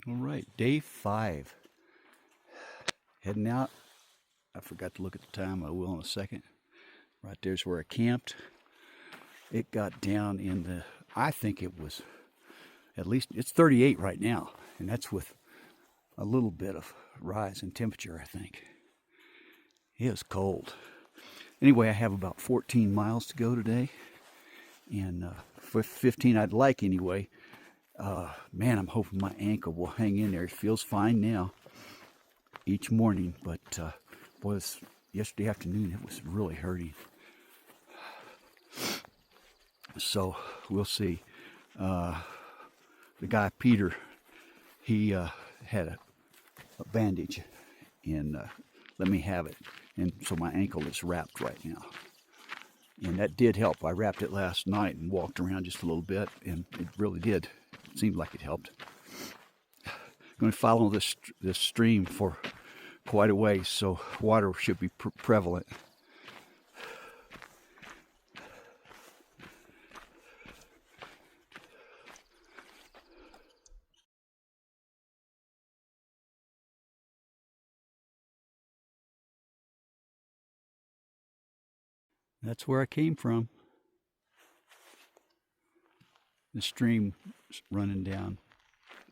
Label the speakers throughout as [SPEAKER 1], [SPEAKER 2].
[SPEAKER 1] All right, day 5. Heading out. I forgot to look at the time. I will in a second. Right there's where I camped. It got down in the, I think it was, at least, it's 38 right now. And that's with a little bit of rise in temperature, I think. It was cold. Anyway, I have about 14 miles to go today. And for 15 I'd like anyway. Man, I'm hoping my ankle will hang in there. It feels fine now each morning, but boy, yesterday afternoon it was really hurting. So we'll see. The guy Peter, he had a bandage and let me have it, and so my ankle is wrapped right now. And that did help. I wrapped it last night and walked around just a little bit, and it really did. It seemed like it helped. I'm going to follow this stream for quite a ways, so water should be prevalent. That's where I came from. The stream is running down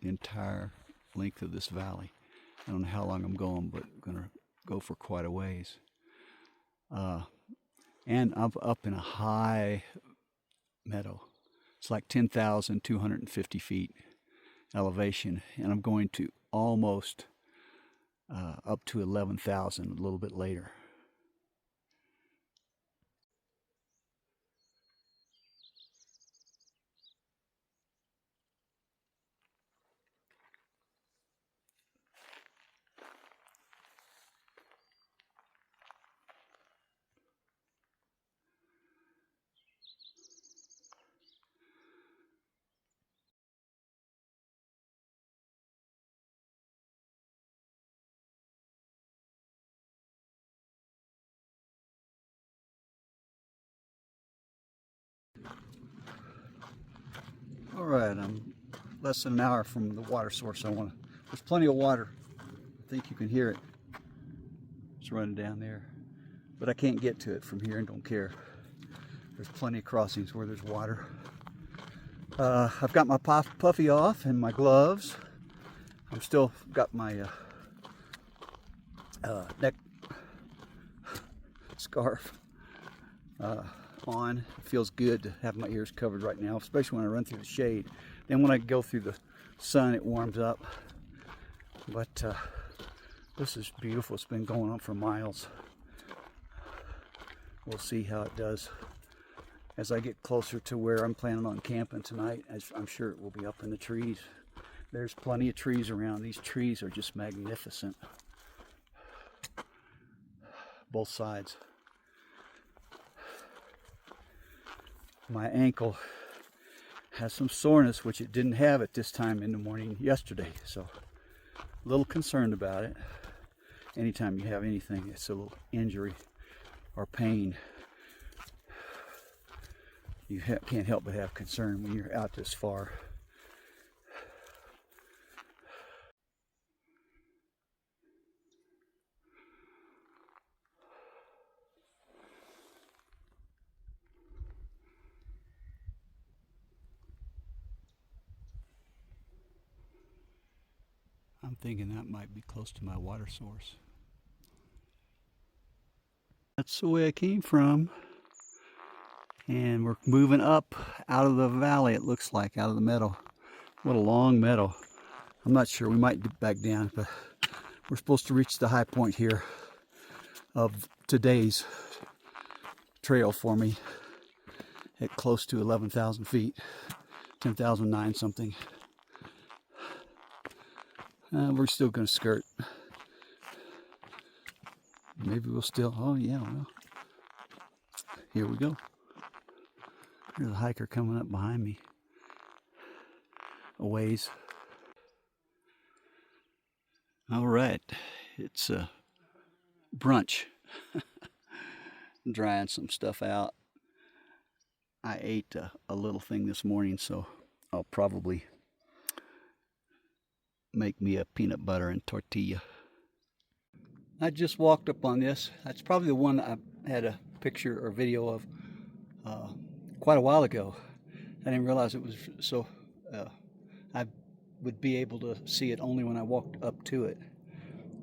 [SPEAKER 1] the entire length of this valley. I don't know how long I'm going, but I'm going to go for quite a ways. And I'm up in a high meadow. It's like 10,250 feet elevation, and I'm going to almost up to 11,000 a little bit later. All right, I'm less than an hour from the water source. There's plenty of water. I think you can hear it. It's running down there, but I can't get to it from here and don't care. There's plenty of crossings where there's water. I've got my puffy off and my gloves. I'm still got my neck scarf on. It feels good to have my ears covered right now, especially when I run through the shade. Then when I go through the sun, it warms up. But this is beautiful. It's been going on for miles. We'll see how it does as I get closer to where I'm planning on camping tonight. I'm sure it will be up in the trees. There's plenty of trees around. These trees are just magnificent. Both sides. My ankle has some soreness, which it didn't have at this time in the morning yesterday, so a little concerned about it. Anytime you have anything, it's a little injury or pain, you can't help but have concern when you're out this far. I'm thinking that might be close to my water source. That's the way I came from. And we're moving up out of the valley, it looks like, out of the meadow. What a long meadow. I'm not sure, we might dip back down, but we're supposed to reach the high point here of today's trail for me at close to 11,000 feet, 10,009 something. We're still going to skirt. Maybe we'll still, oh yeah, well, here we go. There's a hiker coming up behind me a ways. All right, it's brunch. Drying some stuff out. I ate a little thing this morning, so I'll probably make me a peanut butter and tortilla. I just walked up on this. That's probably the one I had a picture or video of quite a while ago. I didn't realize it was so, I would be able to see it only when I walked up to it.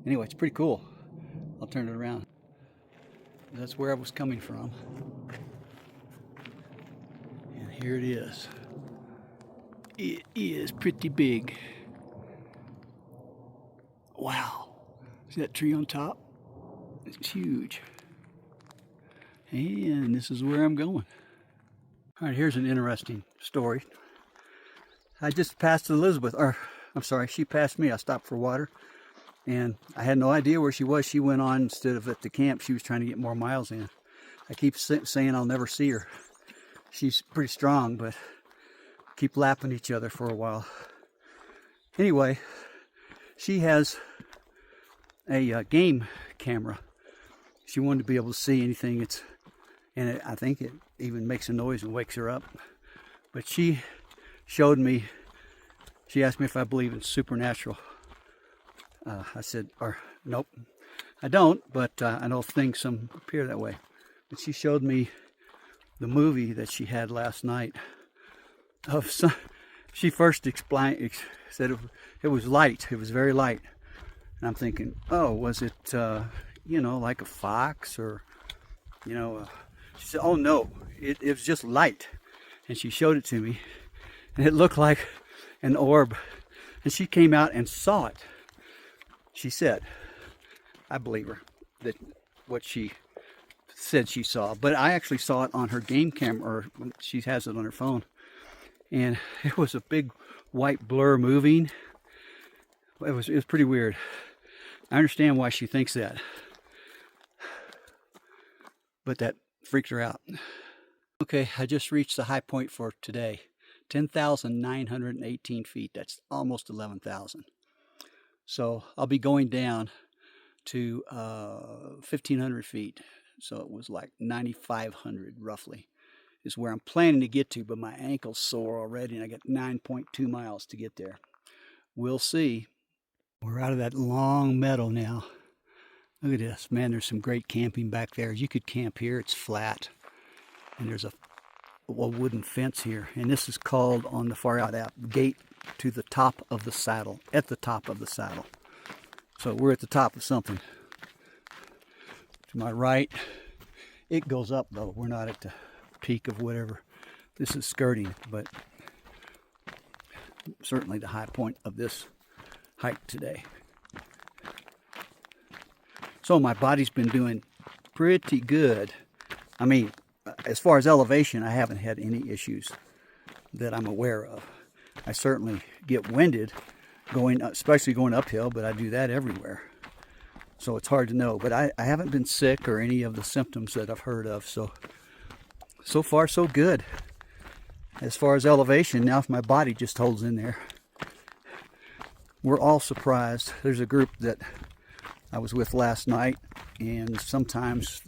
[SPEAKER 1] Anyway, it's pretty cool. I'll turn it around. That's where I was coming from. And here it is. It is pretty big. Wow. See that tree on top? It's huge. And this is where I'm going. All right, here's an interesting story. I just passed Elizabeth, or I'm sorry, she passed me. I stopped for water, and I had no idea where she was. She went on instead of at the camp. She was trying to get more miles in. I keep saying I'll never see her. She's pretty strong, but keep lapping each other for a while. Anyway, she has a game camera. She wanted to be able to see anything. I think it even makes a noise and wakes her up. But she showed me, she asked me if I believe in supernatural. I said, nope, I don't, but I know things some appear that way. But she showed me the movie that she had last night. She first said it was light, it was very light. And I'm thinking, oh, was it, like a fox or, she said, oh no, it was just light. And she showed it to me. And it looked like an orb. And she came out and saw it. She said, I believe her, that what she said she saw. But I actually saw it on her game camera, or she has it on her phone. And it was a big white blur moving. It was pretty weird. I understand why she thinks that. But that freaked her out. Okay, I just reached the high point for today. 10,918 feet. That's almost 11,000. So I'll be going down to 1,500 feet. So it was like 9,500 roughly is where I'm planning to get to, but my ankle's sore already and I got 9.2 miles to get there. We'll see. We're out of that long meadow now. Look at this. Man, there's some great camping back there. You could camp here. It's flat. And there's a wooden fence here, and this is called on the far out app gate to the top of the saddle, at the top of the saddle. So we're at the top of something. To my right, it goes up though. We're not at the peak of whatever this is skirting, but certainly the high point of this hike today. So my body's been doing pretty good. I mean, as far as elevation, I haven't had any issues that I'm aware of. I certainly get winded, especially going uphill, but I do that everywhere. So it's hard to know. But I haven't been sick or any of the symptoms that I've heard of. So far, so good. As far as elevation, now if my body just holds in there. We're all surprised. There's a group that I was with last night, and sometimes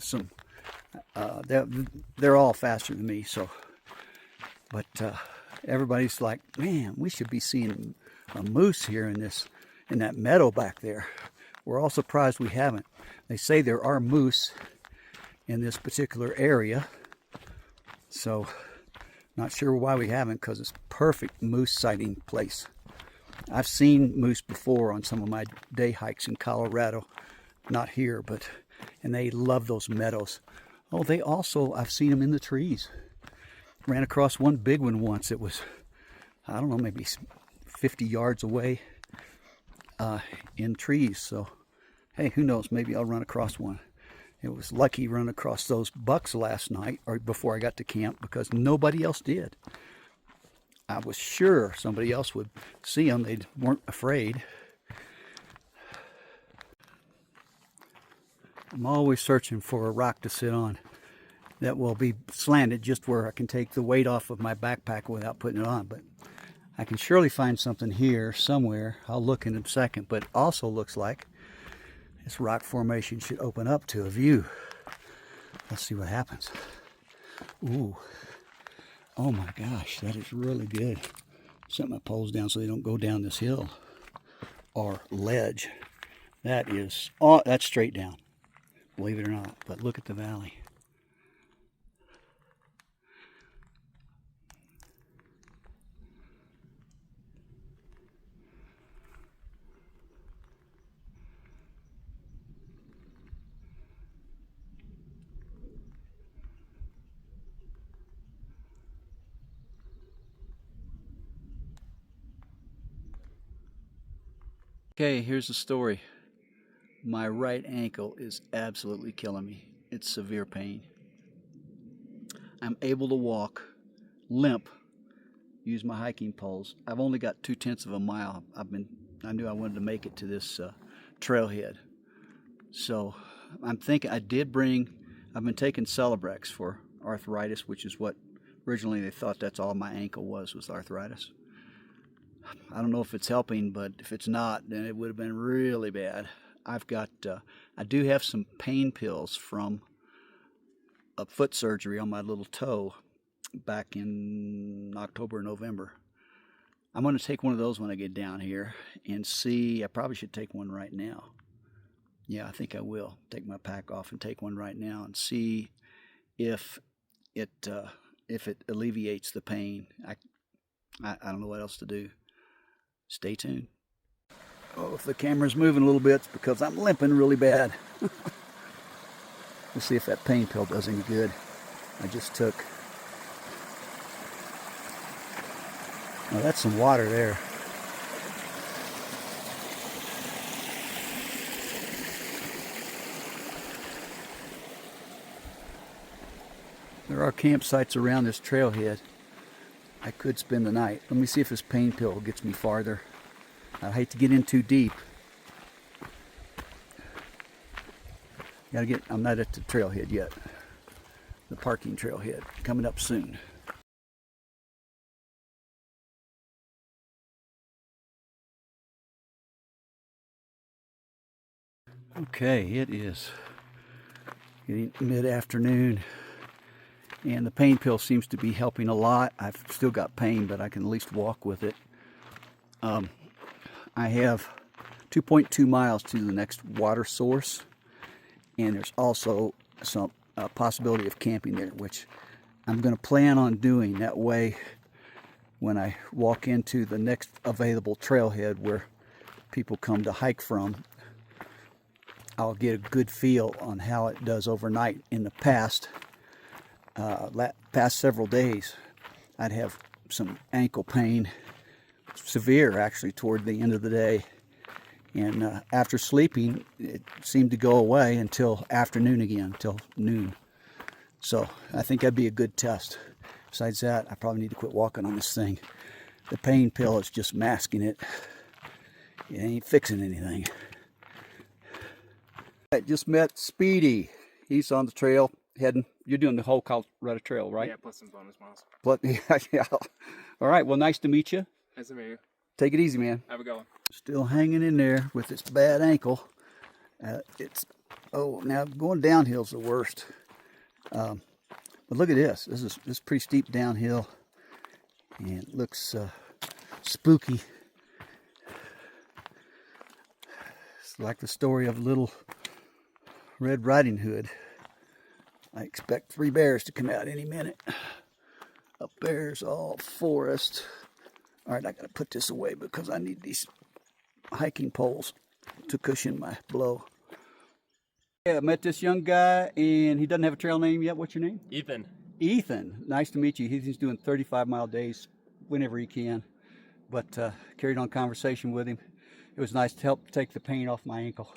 [SPEAKER 1] they're all faster than me. But everybody's like, man, we should be seeing a moose here in that meadow back there. We're all surprised we haven't. They say there are moose in this particular area, so not sure why we haven't, because it's perfect moose sighting place. I've seen moose before on some of my day hikes in Colorado, not here, and they love those meadows. Oh, I've seen them in the trees. Ran across one big one once. It was, I don't know, maybe 50 yards away in trees. So, hey, who knows? Maybe I'll run across one. It was lucky running across those bucks last night, or before I got to camp, because nobody else did. I was sure somebody else would see them. They weren't afraid. I'm always searching for a rock to sit on that will be slanted just where I can take the weight off of my backpack without putting it on. But I can surely find something here somewhere. I'll look in a second, but also looks like this rock formation should open up to a view. Let's see what happens. Ooh. Oh my gosh, that is really good. Set my poles down so they don't go down this hill. or ledge. That's straight down, believe it or not. But look at the valley. Okay, here's the story. My right ankle is absolutely killing me. It's severe pain. I'm able to walk, limp, use my hiking poles. I've only got 2/10 of a mile. I knew I wanted to make it to this trailhead. So I'm thinking I've been taking Celebrex for arthritis, which is what originally they thought that's all my ankle was arthritis. I don't know if it's helping, but if it's not, then it would have been really bad. I do have some pain pills from a foot surgery on my little toe back in October, November. I'm going to take one of those when I get down here and see. I probably should take one right now. Yeah, I think I will take my pack off and take one right now and see if it alleviates the pain. I don't know what else to do. Stay tuned. Oh, if the camera's moving a little bit, it's because I'm limping really bad. Let's see if that pain pill does any good. I just took. Oh, that's some water there. There are campsites around this trailhead. I could spend the night. Let me see if this pain pill gets me farther. I hate to get in too deep. I'm not at the trailhead yet. The parking trailhead, coming up soon. Okay, it is getting mid-afternoon, and the pain pill seems to be helping a lot. I've still got pain, but I can at least walk with it. I have 2.2 miles to the next water source, and there's also some possibility of camping there, which I'm going to plan on doing. That way, when I walk into the next available trailhead where people come to hike from, I'll get a good feel on how it does overnight. In the past several days, I'd have some ankle pain, severe actually, toward the end of the day. And after sleeping, it seemed to go away until afternoon again, until noon. So I think that'd be a good test. Besides that, I probably need to quit walking on this thing. The pain pill is just masking it. It ain't fixing anything. I just met Speedy. He's on the trail heading. You're doing the whole Colorado Trail, right?
[SPEAKER 2] Yeah, plus some bonus miles.
[SPEAKER 1] Yeah. All right. Well, nice to meet you.
[SPEAKER 2] Nice to meet you.
[SPEAKER 1] Take it easy, man.
[SPEAKER 2] Have a good one.
[SPEAKER 1] Still hanging in there with this bad ankle. Now going downhill's the worst. But look at this. This is pretty steep downhill, and it looks spooky. It's like the story of Little Red Riding Hood. I expect 3 bears to come out any minute. Up there's all forest. All right, I gotta put this away because I need these hiking poles to cushion my blow. Yeah, I met this young guy, and he doesn't have a trail name yet. What's your name?
[SPEAKER 2] Ethan.
[SPEAKER 1] Ethan. Nice to meet you. He's doing 35-mile days whenever he can, but carried on conversation with him. It was nice to help take the pain off my ankle.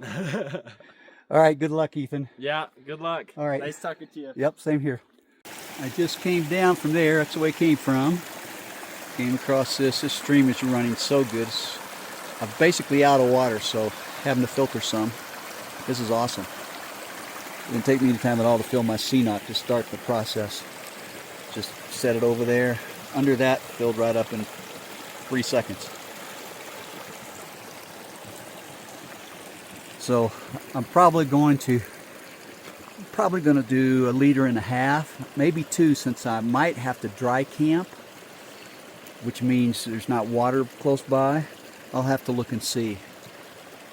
[SPEAKER 1] All right, good luck, Ethan.
[SPEAKER 2] Yeah, good luck.
[SPEAKER 1] All right.
[SPEAKER 2] Nice talking to you.
[SPEAKER 1] Yep, same here. I just came down from there. That's the way I came from. Came across this. This stream is running so good. I'm basically out of water, so having to filter some. This is awesome. It didn't take me any time at all to fill my C-knot to start the process. Just set it over there. Under that, filled right up in 3 seconds. So I'm probably going to do 1.5 liters, maybe 2, since I might have to dry camp, which means there's not water close by. I'll have to look and see.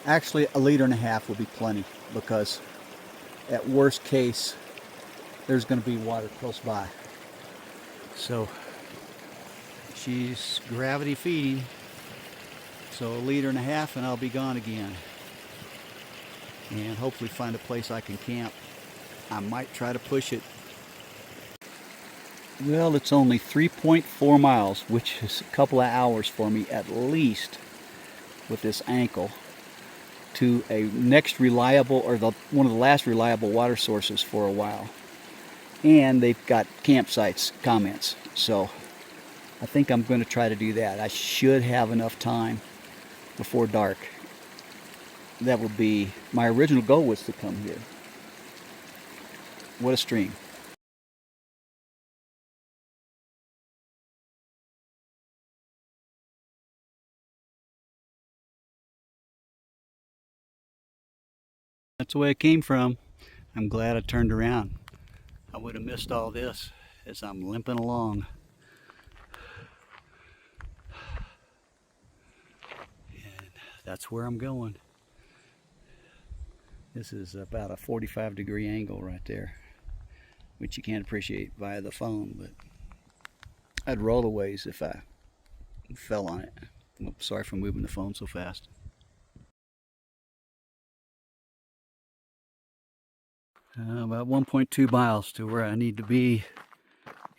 [SPEAKER 1] Actually, 1.5 liters will be plenty, because at worst case, there's going to be water close by. So she's gravity feeding, so 1.5 liters and I'll be gone again. And hopefully find a place I can camp. I might try to push it. Well, it's only 3.4 miles, which is a couple of hours for me at least with this ankle, to a next reliable, or one of the last reliable water sources for a while. And they've got campsites comments, so I think I'm going to try to do that. I should have enough time before dark. That would be, my original goal was to come here. What a stream. That's the way it came from. I'm glad I turned around. I would have missed all this as I'm limping along. And that's where I'm going. This is about a 45-degree angle right there, which you can't appreciate via the phone, but I'd roll a ways if I fell on it. Oops, sorry for moving the phone so fast. About 1.2 miles to where I need to be,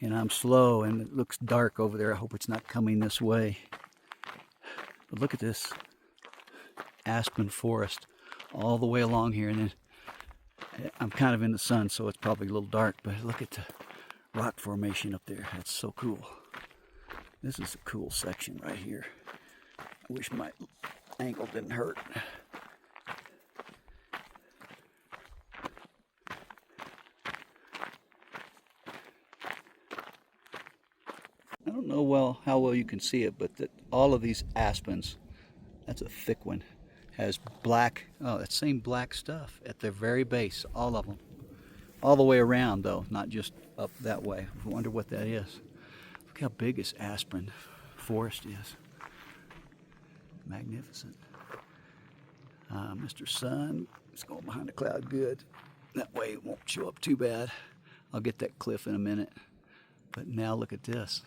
[SPEAKER 1] and I'm slow, and it looks dark over there. I hope it's not coming this way. But look at this aspen forest all the way along here, and then I'm kind of in the sun, so it's probably a little dark, but look at the rock formation up there. That's so cool. This is a cool section right here. I wish my ankle didn't hurt. I don't know how well you can see it, but all of these aspens, that's a thick one, has black, that same black stuff at their very base, all of them. All the way around though, not just up that way. I wonder what that is. Look how big this aspen forest is. Magnificent. Mr. Sun is going behind the cloud good. That way it won't show up too bad. I'll get that cliff in a minute. But now look at this.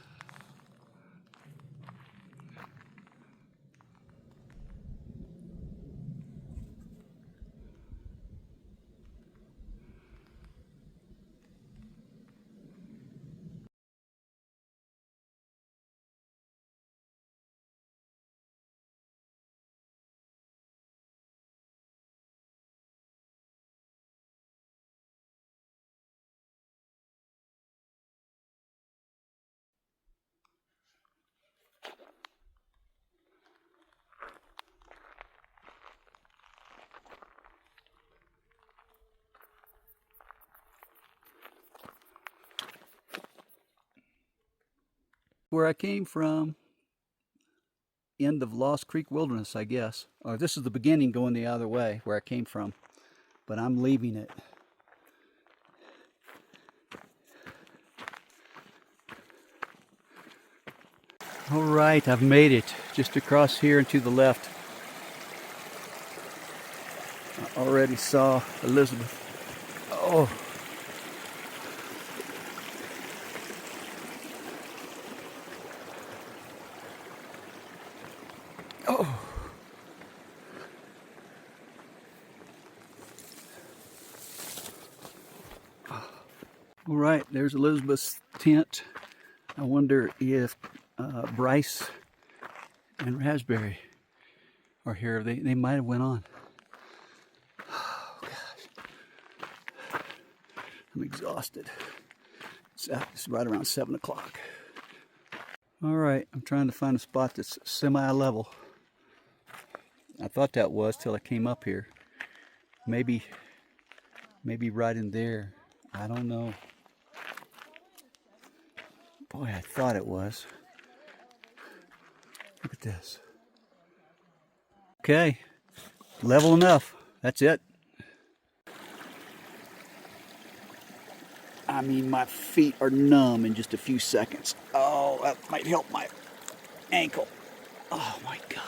[SPEAKER 1] Where I came from, end of Lost Creek Wilderness, I guess. Or this is the beginning going the other way where I came from, but I'm leaving it. All right, I've made it just across here and to the left. I already saw Elizabeth. Oh. Oh. All right, there's Elizabeth's tent. I wonder if Bryce and Raspberry are here. They might have went on. Oh gosh, I'm exhausted. It's right around 7 o'clock. All right, I'm trying to find a spot that's semi-level. I thought that was till I came up here. Maybe right in there. I don't know. Boy, I thought it was. Look at this. Okay, level enough. That's it. I mean, my feet are numb in just a few seconds. Oh, that might help my ankle. Oh my God.